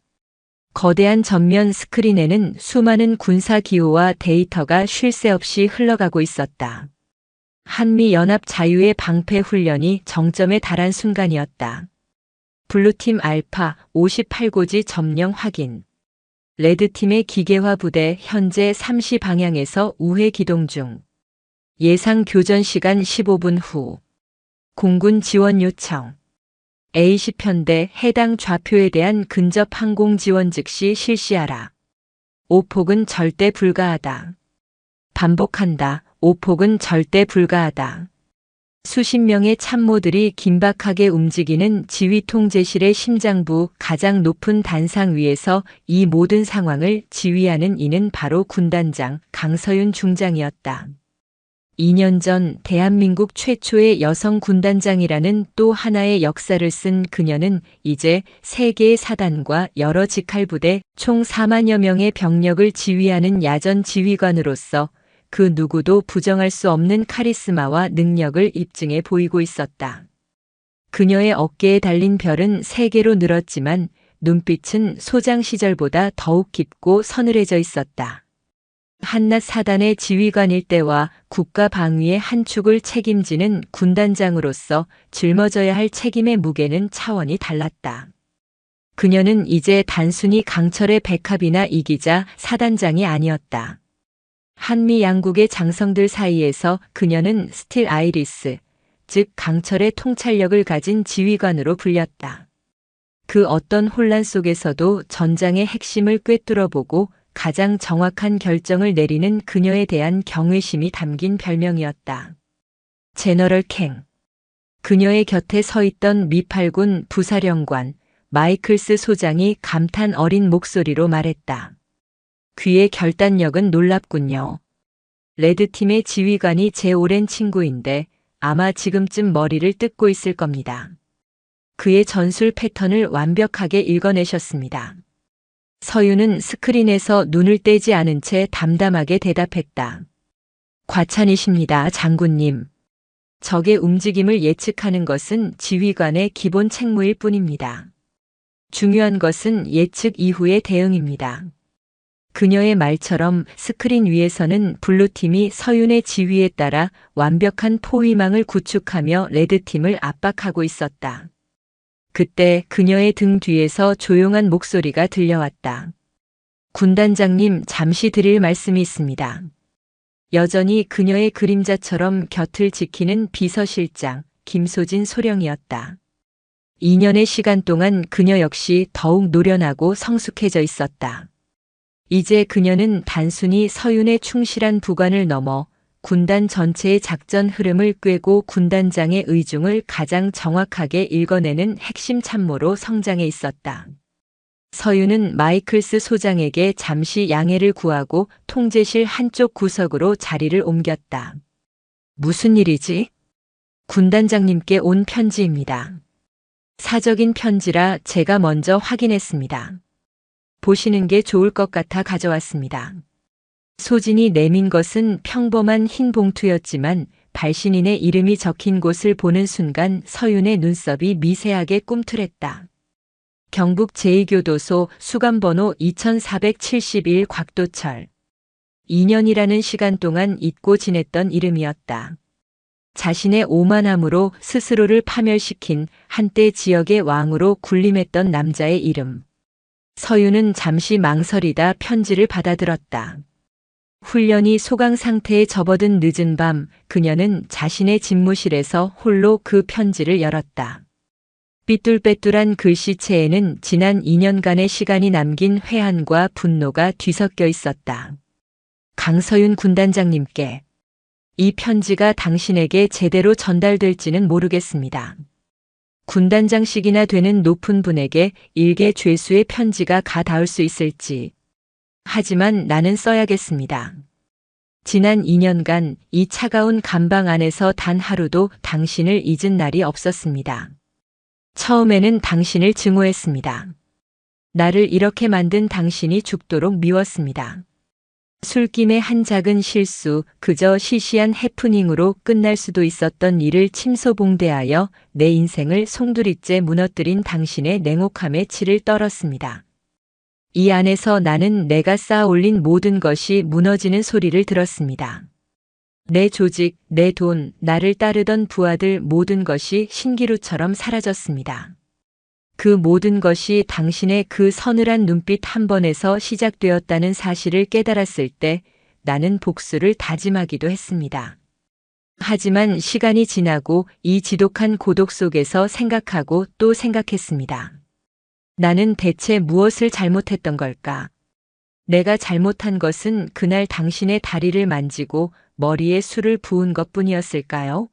거대한 전면 스크린에는 수많은 군사 기호와 데이터가 쉴 새 없이 흘러가고 있었다. 한미연합 자유의 방패 훈련이 정점에 달한 순간이었다. 블루팀 알파 58고지 점령 확인. 레드팀의 기계화 부대 현재 3시 방향에서 우회 기동 중. 예상 교전 시간 15분 후. 공군 지원 요청. A10편대 해당 좌표에 대한 근접 항공 지원 즉시 실시하라. 오폭은 절대 불가하다. 반복한다. 오폭은 절대 불가하다. 수십 명의 참모들이 긴박하게 움직이는 지휘통제실의 심장부 가장 높은 단상 위에서 이 모든 상황을 지휘하는 이는 바로 군단장 강서윤 중장이었다. 2년 전 대한민국 최초의 여성 군단장이라는 또 하나의 역사를 쓴 그녀는 이제 3개의 사단과 여러 직할부대 총 4만여 명의 병력을 지휘하는 야전 지휘관으로서 그 누구도 부정할 수 없는 카리스마와 능력을 입증해 보이고 있었다. 그녀의 어깨에 달린 별은 3개로 늘었지만 눈빛은 소장 시절보다 더욱 깊고 서늘해져 있었다. 한낱 사단의 지휘관일 때와 국가 방위의 한 축을 책임지는 군단장으로서 짊어져야 할 책임의 무게는 차원이 달랐다. 그녀는 이제 단순히 강철의 백합이나 이기자 사단장이 아니었다. 한미 양국의 장성들 사이에서 그녀는 스틸 아이리스, 즉 강철의 통찰력을 가진 지휘관으로 불렸다. 그 어떤 혼란 속에서도 전장의 핵심을 꿰뚫어보고 가장 정확한 결정을 내리는 그녀에 대한 경외심이 담긴 별명이었다. 제너럴 캥. 그녀의 곁에 서 있던 미8군 부사령관 마이클스 소장이 감탄 어린 목소리로 말했다. 그의 결단력은 놀랍군요. 레드팀의 지휘관이 제 오랜 친구인데 아마 지금쯤 머리를 뜯고 있을 겁니다. 그의 전술 패턴을 완벽하게 읽어내셨습니다. 서윤은 스크린에서 눈을 떼지 않은 채 담담하게 대답했다. 과찬이십니다, 장군님. 적의 움직임을 예측하는 것은 지휘관의 기본 책무일 뿐입니다. 중요한 것은 예측 이후의 대응입니다. 그녀의 말처럼 스크린 위에서는 블루팀이 서윤의 지휘에 따라 완벽한 포위망을 구축하며 레드팀을 압박하고 있었다. 그때 그녀의 등 뒤에서 조용한 목소리가 들려왔다. 군단장님, 잠시 드릴 말씀이 있습니다. 여전히 그녀의 그림자처럼 곁을 지키는 비서실장 김소진 소령이었다. 2년의 시간 동안 그녀 역시 더욱 노련하고 성숙해져 있었다. 이제 그녀는 단순히 서윤의 충실한 부관을 넘어 군단 전체의 작전 흐름을 꿰고 군단장의 의중을 가장 정확하게 읽어내는 핵심 참모로 성장해 있었다. 서윤은 마이클스 소장에게 잠시 양해를 구하고 통제실 한쪽 구석으로 자리를 옮겼다. 무슨 일이지? 군단장님께 온 편지입니다. 사적인 편지라 제가 먼저 확인했습니다. 보시는 게 좋을 것 같아 가져왔습니다. 소진이 내민 것은 평범한 흰 봉투였지만 발신인의 이름이 적힌 곳을 보는 순간 서윤의 눈썹이 미세하게 꿈틀했다. 경북 제2교도소 수감번호 2471 곽도철. 2년이라는 시간 동안 잊고 지냈던 이름이었다. 자신의 오만함으로 스스로를 파멸시킨 한때 지역의 왕으로 군림했던 남자의 이름. 서윤은 잠시 망설이다 편지를 받아들었다. 훈련이 소강 상태에 접어든 늦은 밤, 그녀는 자신의 집무실에서 홀로 그 편지를 열었다. 삐뚤빼뚤한 글씨체에는 지난 2년간의 시간이 남긴 회한과 분노가 뒤섞여 있었다. 강서윤 군단장님께 이 편지가 당신에게 제대로 전달될지는 모르겠습니다. 군단장씩이나 되는 높은 분에게 일개 죄수의 편지가 가 닿을 수 있을지. 하지만 나는 써야겠습니다. 지난 2년간 이 차가운 감방 안에서 단 하루도 당신을 잊은 날이 없었습니다. 처음에는 당신을 증오했습니다. 나를 이렇게 만든 당신이 죽도록 미웠습니다. 술김의 한 작은 실수, 그저 시시한 해프닝으로 끝날 수도 있었던 일을 침소봉대하여 내 인생을 송두리째 무너뜨린 당신의 냉혹함에 치를 떨었습니다. 이 안에서 나는 내가 쌓아 올린 모든 것이 무너지는 소리를 들었습니다. 내 조직, 내 돈, 나를 따르던 부하들 모든 것이 신기루처럼 사라졌습니다. 그 모든 것이 당신의 그 서늘한 눈빛 한 번에서 시작되었다는 사실을 깨달았을 때 나는 복수를 다짐하기도 했습니다. 하지만 시간이 지나고 이 지독한 고독 속에서 생각하고 또 생각했습니다. 나는 대체 무엇을 잘못했던 걸까? 내가 잘못한 것은 그날 당신의 다리를 만지고 머리에 술을 부은 것뿐이었을까요?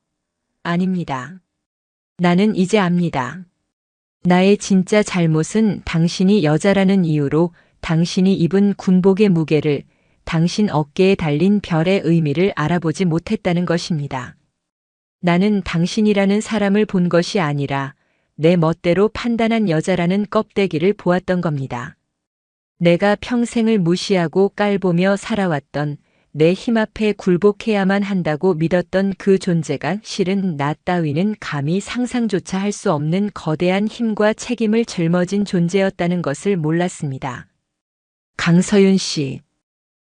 아닙니다. 나는 이제 압니다. 나의 진짜 잘못은 당신이 여자라는 이유로 당신이 입은 군복의 무게를, 당신 어깨에 달린 별의 의미를 알아보지 못했다는 것입니다. 나는 당신이라는 사람을 본 것이 아니라 내 멋대로 판단한 여자라는 껍데기를 보았던 겁니다. 내가 평생을 무시하고 깔보며 살아왔던, 내 힘 앞에 굴복해야만 한다고 믿었던 그 존재가 실은 나 따위는 감히 상상조차 할 수 없는 거대한 힘과 책임을 짊어진 존재였다는 것을 몰랐습니다. 강서윤 씨,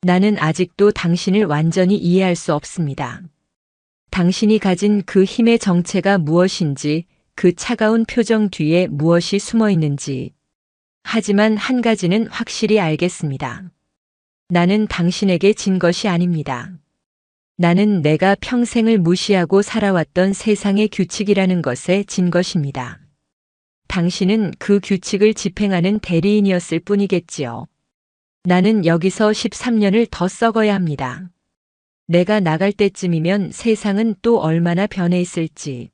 나는 아직도 당신을 완전히 이해할 수 없습니다. 당신이 가진 그 힘의 정체가 무엇인지, 그 차가운 표정 뒤에 무엇이 숨어 있는지. 하지만 한 가지는 확실히 알겠습니다. 나는 당신에게 진 것이 아닙니다. 나는 내가 평생을 무시하고 살아왔던 세상의 규칙이라는 것에 진 것입니다. 당신은 그 규칙을 집행하는 대리인이었을 뿐이겠지요. 나는 여기서 13년을 더 썩어야 합니다. 내가 나갈 때쯤이면 세상은 또 얼마나 변해 있을지.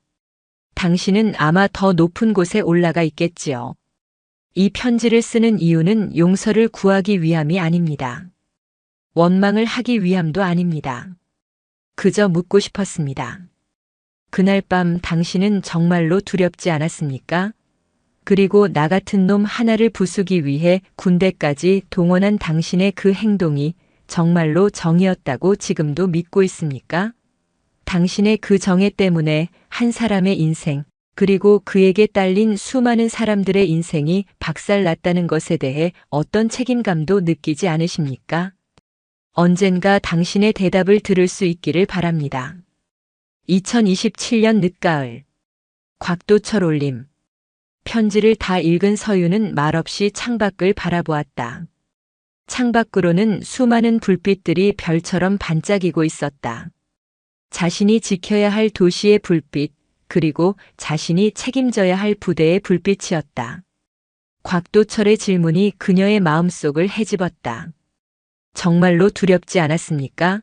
당신은 아마 더 높은 곳에 올라가 있겠지요. 이 편지를 쓰는 이유는 용서를 구하기 위함이 아닙니다. 원망을 하기 위함도 아닙니다. 그저 묻고 싶었습니다. 그날 밤 당신은 정말로 두렵지 않았습니까? 그리고 나 같은 놈 하나를 부수기 위해 군대까지 동원한 당신의 그 행동이 정말로 정이었다고 지금도 믿고 있습니까? 당신의 그 정의 때문에 한 사람의 인생, 그리고 그에게 딸린 수많은 사람들의 인생이 박살났다는 것에 대해 어떤 책임감도 느끼지 않으십니까? 언젠가 당신의 대답을 들을 수 있기를 바랍니다. 2027년 늦가을. 곽도철 올림. 편지를 다 읽은 서유는 말없이 창밖을 바라보았다. 창밖으로는 수많은 불빛들이 별처럼 반짝이고 있었다. 자신이 지켜야 할 도시의 불빛, 그리고 자신이 책임져야 할 부대의 불빛이었다. 곽도철의 질문이 그녀의 마음속을 헤집었다. 정말로 두렵지 않았습니까?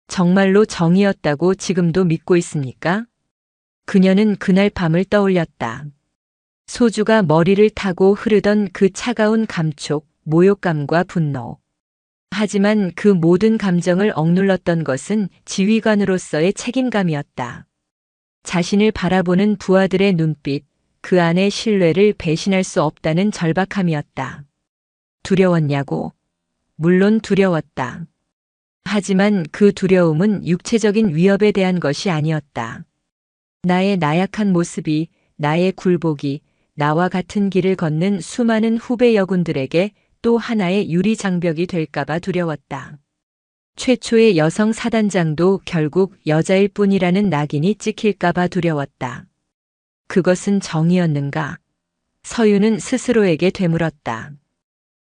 정말로 정이었다고 지금도 믿고 있습니까? 그녀는 그날 밤을 떠올렸다. 소주가 머리를 타고 흐르던 그 차가운 감촉, 모욕감과 분노. 하지만 그 모든 감정을 억눌렀던 것은 지휘관으로서의 책임감이었다. 자신을 바라보는 부하들의 눈빛, 그 안의 신뢰를 배신할 수 없다는 절박함이었다. 두려웠냐고? 물론 두려웠다. 하지만 그 두려움은 육체적인 위협에 대한 것이 아니었다. 나의 나약한 모습이, 나의 굴복이, 나와 같은 길을 걷는 수많은 후배 여군들에게 또 하나의 유리장벽이 될까봐 두려웠다. 최초의 여성 사단장도 결국 여자일 뿐이라는 낙인이 찍힐까봐 두려웠다. 그것은 정의였는가? 서유는 스스로에게 되물었다.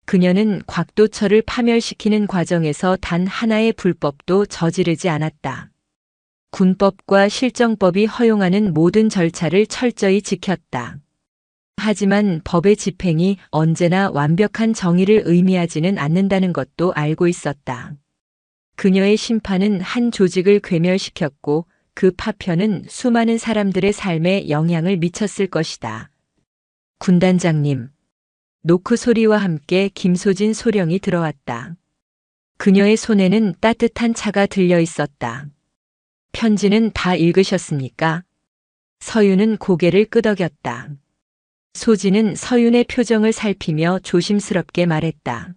그녀는 곽도철을 파멸시키는 과정에서 단 하나의 불법도 저지르지 않았다. 군법과 실정법이 허용하는 모든 절차를 철저히 지켰다. 하지만 법의 집행이 언제나 완벽한 정의를 의미하지는 않는다는 것도 알고 있었다. 그녀의 심판은 한 조직을 괴멸시켰고 그 파편은 수많은 사람들의 삶에 영향을 미쳤을 것이다. 군단장님. 노크 소리와 함께 김소진 소령이 들어왔다. 그녀의 손에는 따뜻한 차가 들려 있었다. 편지는 다 읽으셨습니까? 서윤은 고개를 끄덕였다. 소진은 서윤의 표정을 살피며 조심스럽게 말했다.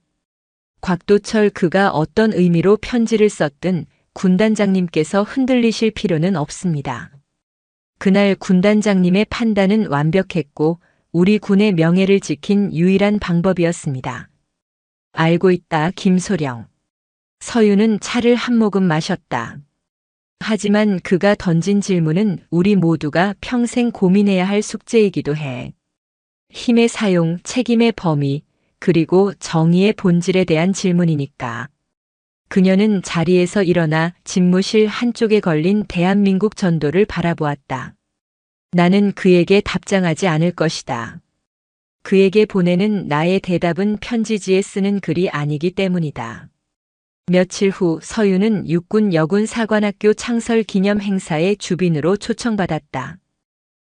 곽도철 그가 어떤 의미로 편지를 썼든 군단장님께서 흔들리실 필요는 없습니다. 그날 군단장님의 판단은 완벽했고 우리 군의 명예를 지킨 유일한 방법이었습니다. 알고 있다, 김소령. 서윤은 차를 한 모금 마셨다. 하지만 그가 던진 질문은 우리 모두가 평생 고민해야 할 숙제이기도 해. 힘의 사용, 책임의 범위, 그리고 정의의 본질에 대한 질문이니까. 그녀는 자리에서 일어나 집무실 한쪽에 걸린 대한민국 전도를 바라보았다. 나는 그에게 답장하지 않을 것이다. 그에게 보내는 나의 대답은 편지지에 쓰는 글이 아니기 때문이다. 며칠 후 서유는 육군 여군 사관학교 창설 기념 행사에 주빈으로 초청받았다.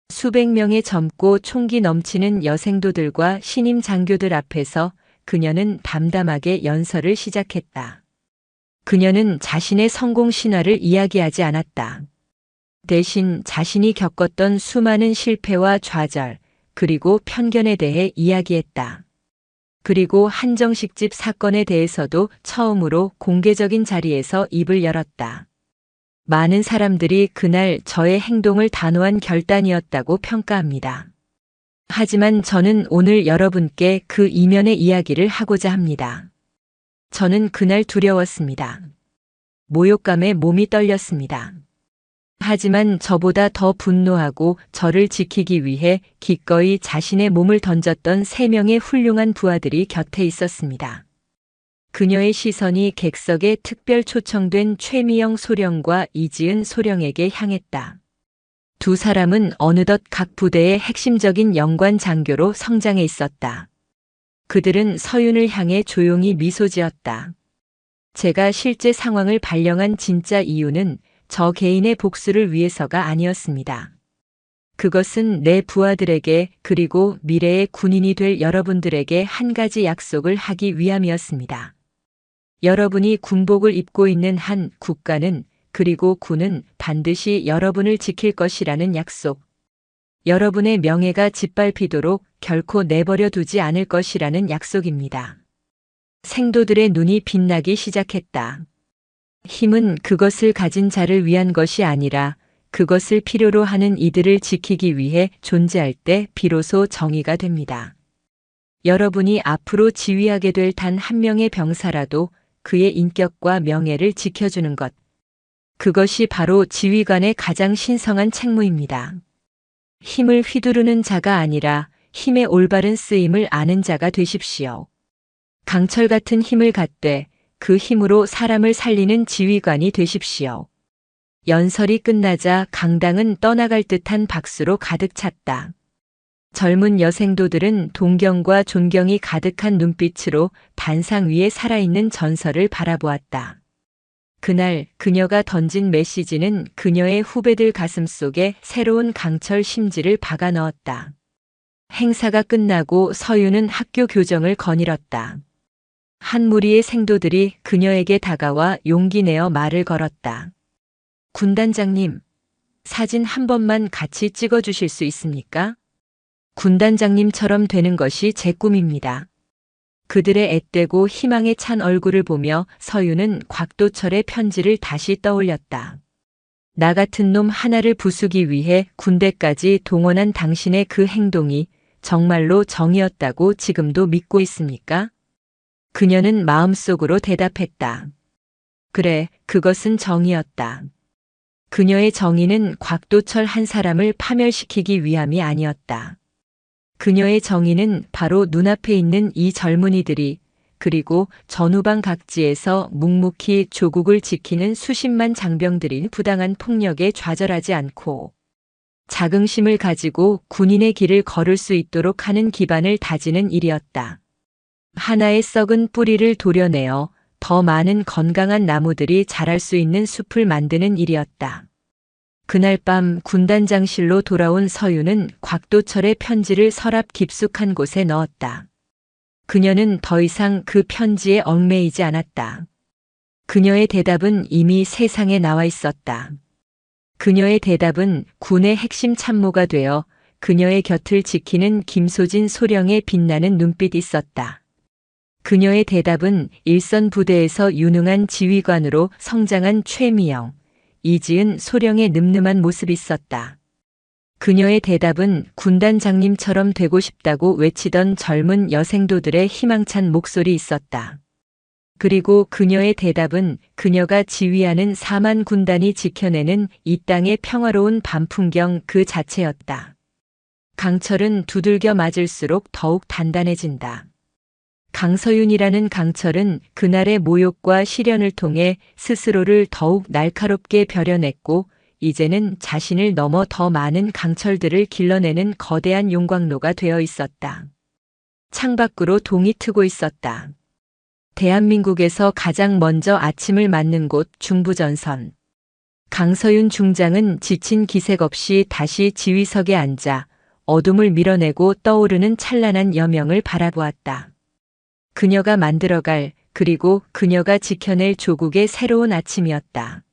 수백 명의 젊고 총기 넘치는 여생도들과 신임 장교들 앞에서 그녀는 담담하게 연설을 시작했다. 그녀는 자신의 성공 신화를 이야기하지 않았다. 대신 자신이 겪었던 수많은 실패와 좌절, 그리고 편견에 대해 이야기했다. 그리고 한정식집 사건에 대해서도 처음으로 공개적인 자리에서 입을 열었다. 많은 사람들이 그날 저의 행동을 단호한 결단이었다고 평가합니다. 하지만 저는 오늘 여러분께 그 이면의 이야기를 하고자 합니다. 저는 그날 두려웠습니다. 모욕감에 몸이 떨렸습니다. 하지만 저보다 더 분노하고 저를 지키기 위해 기꺼이 자신의 몸을 던졌던 3명의 훌륭한 부하들이 곁에 있었습니다. 그녀의 시선이 객석에 특별 초청된 최미영 소령과 이지은 소령에게 향했다. 두 사람은 어느덧 각 부대의 핵심적인 연관 장교로 성장해 있었다. 그들은 서윤을 향해 조용히 미소 지었다. 제가 실제 상황을 발령한 진짜 이유는 저 개인의 복수를 위해서가 아니었습니다. 그것은 내 부하들에게 그리고 미래의 군인이 될 여러분들에게 한 가지 약속을 하기 위함이었습니다. 여러분이 군복을 입고 있는 한 국가는 그리고 군은 반드시 여러분을 지킬 것이라는 약속. 여러분의 명예가 짓밟히도록 결코 내버려 두지 않을 것이라는 약속입니다. 생도들의 눈이 빛나기 시작했다. 힘은 그것을 가진 자를 위한 것이 아니라 그것을 필요로 하는 이들을 지키기 위해 존재할 때 비로소 정의가 됩니다. 여러분이 앞으로 지휘하게 될 단 한 명의 병사라도 그의 인격과 명예를 지켜주는 것. 그것이 바로 지휘관의 가장 신성한 책무입니다. 힘을 휘두르는 자가 아니라 힘의 올바른 쓰임을 아는 자가 되십시오. 강철 같은 힘을 갖되 그 힘으로 사람을 살리는 지휘관이 되십시오. 연설이 끝나자 강당은 떠나갈 듯한 박수로 가득 찼다. 젊은 여생도들은 동경과 존경이 가득한 눈빛으로 단상 위에 살아있는 전설을 바라보았다. 그날 그녀가 던진 메시지는 그녀의 후배들 가슴속에 새로운 강철 심지를 박아 넣었다. 행사가 끝나고 서유는 학교 교정을 거닐었다. 한 무리의 생도들이 그녀에게 다가와 용기 내어 말을 걸었다. 군단장님, 사진 한 번만 같이 찍어주실 수 있습니까? 군단장님처럼 되는 것이 제 꿈입니다. 그들의 앳되고 희망에 찬 얼굴을 보며 서유는 곽도철의 편지를 다시 떠올렸다. 나 같은 놈 하나를 부수기 위해 군대까지 동원한 당신의 그 행동이 정말로 정의였다고 지금도 믿고 있습니까? 그녀는 마음속으로 대답했다. 그래, 그것은 정의였다. 그녀의 정의는 곽도철 한 사람을 파멸시키기 위함이 아니었다. 그녀의 정의는 바로 눈앞에 있는 이 젊은이들이, 그리고 전후방 각지에서 묵묵히 조국을 지키는 수십만 장병들이 부당한 폭력에 좌절하지 않고 자긍심을 가지고 군인의 길을 걸을 수 있도록 하는 기반을 다지는 일이었다. 하나의 썩은 뿌리를 도려내어 더 많은 건강한 나무들이 자랄 수 있는 숲을 만드는 일이었다. 그날 밤 군단장실로 돌아온 서유는 곽도철의 편지를 서랍 깊숙한 곳에 넣었다. 그녀는 더 이상 그 편지에 얽매이지 않았다. 그녀의 대답은 이미 세상에 나와 있었다. 그녀의 대답은 군의 핵심 참모가 되어 그녀의 곁을 지키는 김소진 소령의 빛나는 눈빛이 있었다. 그녀의 대답은 일선 부대에서 유능한 지휘관으로 성장한 최미영, 이지은 소령의 늠름한 모습이 있었다. 그녀의 대답은 군단장님처럼 되고 싶다고 외치던 젊은 여생도들의 희망찬 목소리 있었다. 그리고 그녀의 대답은 그녀가 지휘하는 4만 군단이 지켜내는 이 땅의 평화로운 밤 풍경 그 자체였다. 강철은 두들겨 맞을수록 더욱 단단해진다. 강서윤이라는 강철은 그날의 모욕과 시련을 통해 스스로를 더욱 날카롭게 벼려냈고 이제는 자신을 넘어 더 많은 강철들을 길러내는 거대한 용광로가 되어 있었다. 창밖으로 동이 트고 있었다. 대한민국에서 가장 먼저 아침을 맞는 곳 중부전선. 강서윤 중장은 지친 기색 없이 다시 지휘석에 앉아 어둠을 밀어내고 떠오르는 찬란한 여명을 바라보았다. 그녀가 만들어갈, 그리고 그녀가 지켜낼 조국의 새로운 아침이었다.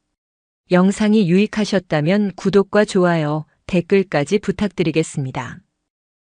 영상이 유익하셨다면 구독과 좋아요, 댓글까지 부탁드리겠습니다.